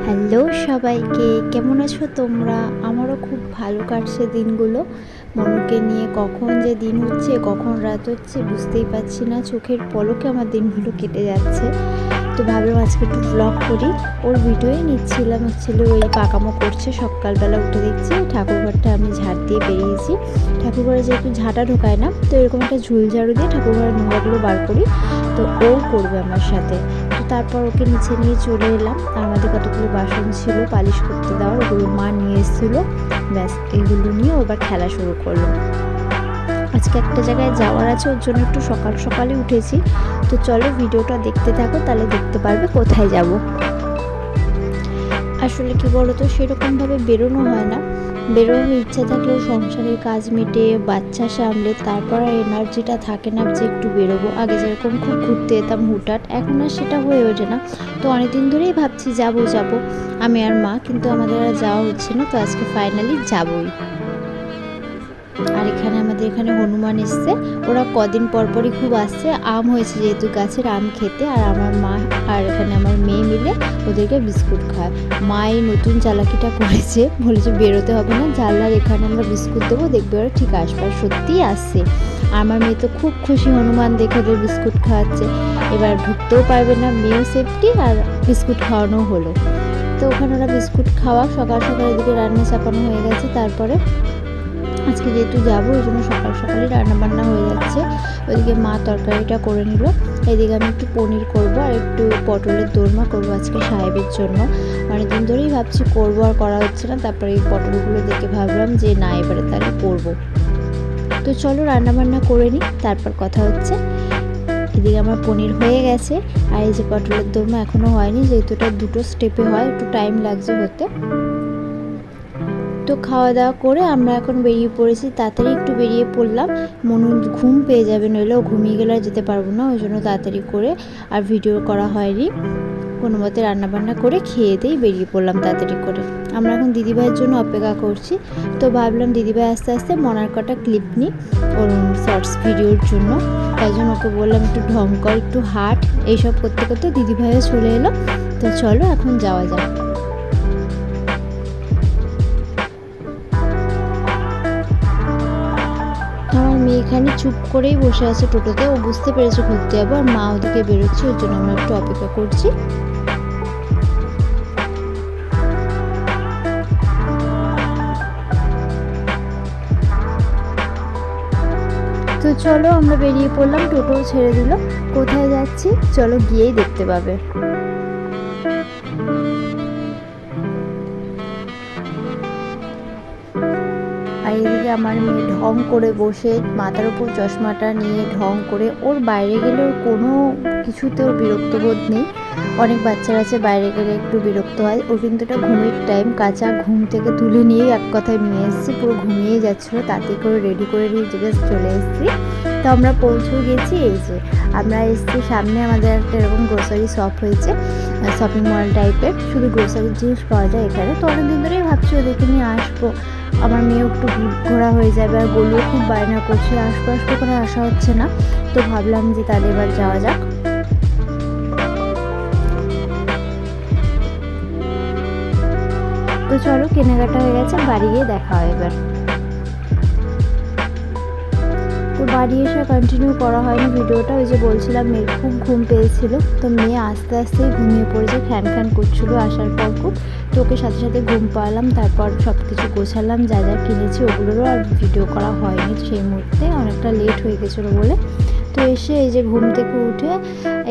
Hello সবাইকে, কেমন আছো তোমরা? আমারও খুব ভালো কাটছে দিনগুলো। মনুকে নিয়ে কখন যে দিন হচ্ছে, কখন রাত হচ্ছে বুঝতেই পারছি না। চোখের পলকে আমার দিনগুলো কেটে যাচ্ছে। তো ভাবলাম আজকে একটু ব্লগ করি। ওর ভিডিওই নিচ্ছিলাম। অ্যাকচুয়ালি ওই পাকামো করছে। সকালবেলা উঠে দেখছি ঠাকুরঘরটা আমি ঝাড় দিয়ে বেরিয়েছি। ঠাকুরঘরে যেহেতু ঝাঁটা ঢোকায় না, তো এরকম একটা ঝুল ঝাড়ু দিয়ে ঠাকুরঘরের নোংরাগুলো বার করি। তো ও করবে আমার সাথে। তো তারপর ওকে নিচে নিয়ে চলে এলাম। আর আমাদের কতগুলো বাসন ছিল পালিশ করতে দেওয়ার, ওগুলো মা নিয়ে এসেছিলো। ব্যাস এগুলো নিয়ে ও এবার খেলা শুরু করলো। আজকে একটা জায়গায় যাওয়ার আছে, ওর জন্য একটু সকাল সকালে উঠেছি। তো চলো ভিডিওটা দেখতে থাকো, তাহলে দেখতে পারবে কোথায় যাব। আসলে কি বলতো, সেরকমভাবে বেরোনো হয় না। বেরোনোর ইচ্ছা থাকলেও সংসারের কাজ মিটিয়ে বাচ্চা সামলে তারপর আর এনার্জিটা থাকে না যে একটু বেরোবো। আগে যেরকম খুব ঘুরতে যেতাম হুটহাট, এখন আর সেটা হয়ে ওঠে না। তো অনেকদিন ধরেই ভাবছি যাব আমি আর মা, কিন্তু আমাদের আর যাওয়া হচ্ছে না। তো আজকে ফাইনালি যাবই। আর আমাদের এখানে হনুমান এসছে। ওরা কদিন পরপরই খুব আসছে। আম হয়েছে যেহেতু গাছের, আম খেতে। আর আমার মা আর এখানে আমার মেয়ে মিলে ওদেরকে বিস্কুট খায়। মা এই নতুন চালাকিটা করেছে, বলেছে বেরোতে হবে না, জানলার এখানে আমরা বিস্কুট দেবো, দেখবে ওরা ঠিক আসবে। আর সত্যিই আসছে। আমার মেয়ে তো খুব খুশি, হনুমান দেখে ওদের বিস্কুট খাওয়াচ্ছে। এবার ঢুকতেও পারবে না, মেয়েও সেফটি আর বিস্কুট খাওয়ানো হলো। তো ওখানে ওরা বিস্কুট খাওয়া, সকাল সকাল এদিকে রান্না চাপানো হয়ে গেছে। তারপরে আজকে যেহেতু যাবো ওই জন্য সকাল সকালই রান্নাবান্না হয়ে যাচ্ছে। ওইদিকে মা তরকারিটা করে নিল। এদিকে আমি একটু পনির করব আর একটু পটলের দোরমা করবো আজকে সাহেবের জন্য। অনেকদিন ধরেই ভাবছি করবো, আর করা হচ্ছে না। তারপরে এই পটলগুলো দেখে ভাবলাম যে না, এবারে তাহলে করবো। তো চলো রান্নাবান্না করে নিই, তারপর কথা হচ্ছে। এদিকে আমার পনির হয়ে গেছে। আর এই যে পটলের দোরমা এখনও হয়নি, যেহেতু এটা দুটো স্টেপে হয়, একটু টাইম লাগছে হতে। তো খাওয়া দাওয়া করে আমরা এখন বেরিয়ে পড়েছি। তাড়াতাড়ি একটু বেরিয়ে পড়লাম, মনু ঘুম পেয়ে যাবে, নইলেও ঘুমিয়ে গেলে আর যেতে পারবো না। ওই জন্য তাড়াতাড়ি করে আর ভিডিও করা হয়নি। কোনো মতে রান্নাবান্না করে খেয়ে দিয়েই বেরিয়ে পড়লাম তাড়াতাড়ি করে। আমরা এখন দিদিভাইয়ের জন্য অপেক্ষা করছি। তো ভাবলাম দিদিভাই আস্তে আস্তে মনার কটা ক্লিপ নিই ওর শর্টস ভিডিওর জন্য। তাই জন্য ওকে বললাম একটু ঢং কর, একটু হাঁট। এইসব করতে করতে দিদিভাইও চলে এলো। তো চলো এখন যাওয়া যাক। আমার মেয়ে এখানে চুপ করেই বসে আছে টোটোতে। ও বুঝতে পেরেছে ঘুরতে যাবো, আর মা ওদিকে বেরোচ্ছে, ওর জন্য আমরা একটু অপেক্ষা করছি। তো চলো আমরা বেরিয়ে পড়লাম, টোটোও ছেড়ে দিল। কোথায় যাচ্ছি চলো গিয়েই দেখতে পাবে। আর এদিকে আমার মেয়ে ঢং করে বসে, মাথার উপর চশমাটা নিয়ে ঢং করে। ওর বাইরে গেলে ওর কোনো কিছুতে ওর বিরক্ত বোধ নেই। অনেক বাচ্চারা আছে বাইরে গেলে একটু বিরক্ত হয়, ওর কিন্তু এটা ঘুমের টাইম। কাঁচা ঘুম থেকে তুলে নিয়েই এক কথায় নিয়ে এসেছি, পুরো ঘুমিয়েই যাচ্ছিলো। তাতে করে রেডি করে নিয়ে জাস্ট চলে এসেছি। তো আমরা পৌঁছে গেছি। এই যে আমরা এসেছি, সামনে আমাদের একটা এরকম গ্রোসারি শপ হয়েছে, শপিং মল টাইপের, শুধু গ্রোসারির জিনিস পাওয়া যায় এখানে। তো অনেকদিন ধরেই ভাবছি ওদেরকে নিয়ে আসবো, আমার মেয়েও একটু ঘোরা হয়ে যাবে। আর গলিও খুব বায়না করছে, আসবো কোনো আসা হচ্ছে না। তো ভাবলাম যে তাহলে এবার যাওয়া যাক। তো চলো কেনাকাটা হয়ে গেছে, বাড়ি গিয়ে দেখা হয় এবার। তো বাড়ি এসে কন্টিনিউ করা হয়নি ভিডিওটা। ওই যে বলছিলাম মেয়ের খুব ঘুম পেয়েছিল, তো মেয়ে আস্তে আস্তেই ঘুমিয়ে পড়েছে, খ্যান খ্যান করছিলো আসার পর খুব। তো ওকে সাথে সাথে ঘুম পাড়ালাম, তারপর সব কিছু গোছালাম, যা যা কিনেছি ওগুলোরও আর ভিডিও করা হয়নি সেই মুহূর্তে, অনেকটা লেট হয়ে গেছিলো বলে। তো এসে এই যে ঘুম থেকে উঠে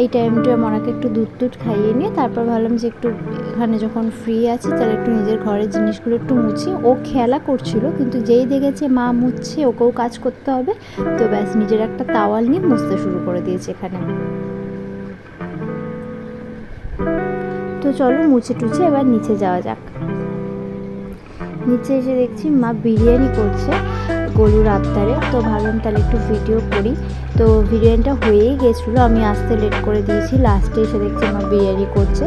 এই টাইমটা মনাকে একটু দুধ খাইয়ে নিয়ে তারপর ভাবলাম যে একটু এখানে যখন ফ্রি আছি তাহলে একটু নিজের ঘরের জিনিসগুলো একটু মুছি। ও খেলা করছিল, কিন্তু যেই দেখেছে মা মুছছে, ওকেও কাজ করতে হবে। তো ব্যাস নিজের একটা তাওয়াল নিয়ে মুছতে শুরু করে দিয়েছে এখানে। তো চলো মুছে টুছে এবার নিচে যাওয়া যাক। নিচে এসে দেখছি মা বিরিয়ানি করছে গরুর আবদারে। তো ভাবলাম তাহলে একটু ভিডিও করি। তো বিরিয়ানিটা হয়েই গেছিলো, আমি আসতে লেট করে দিয়েছি। লাস্টে এসে দেখছি মা বিরিয়ানি করছে।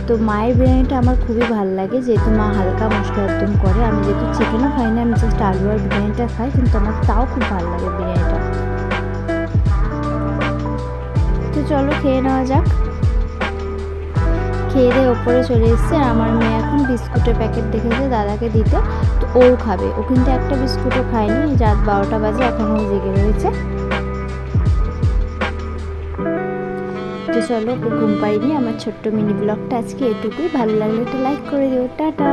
তো মায়ের বিরিয়ানিটা আমার খুবই ভালো লাগে, যেহেতু মা হালকা মশলা একদম করে। আমি যেহেতু চিকেনও খাই না, আমি জাস্ট আলু আর বিরিয়ানিটা খাই, কিন্তু আমার তাও খুব ভালো লাগে বিরিয়ানিটা। তো চলো খেয়ে নেওয়া যাক। খেয়ে দিয়ে ওপরে চলে এসেছে। আর আমার মেয়ে এখন বিস্কুটের প্যাকেট দেখেছে দাদাকে দিতে, তো ওও খাবে। ও কিন্তু একটা বিস্কুটও খায়নি, রাত 12টা বাজে এখনও জেগে রয়েছে। তো চলো, ওকে ঘুম পাড়িনি। আমার ছোট্ট মিনি ব্লগটা আজকে এটুকুই। ভালো লাগলে একটা লাইক করে দিও। টাটা।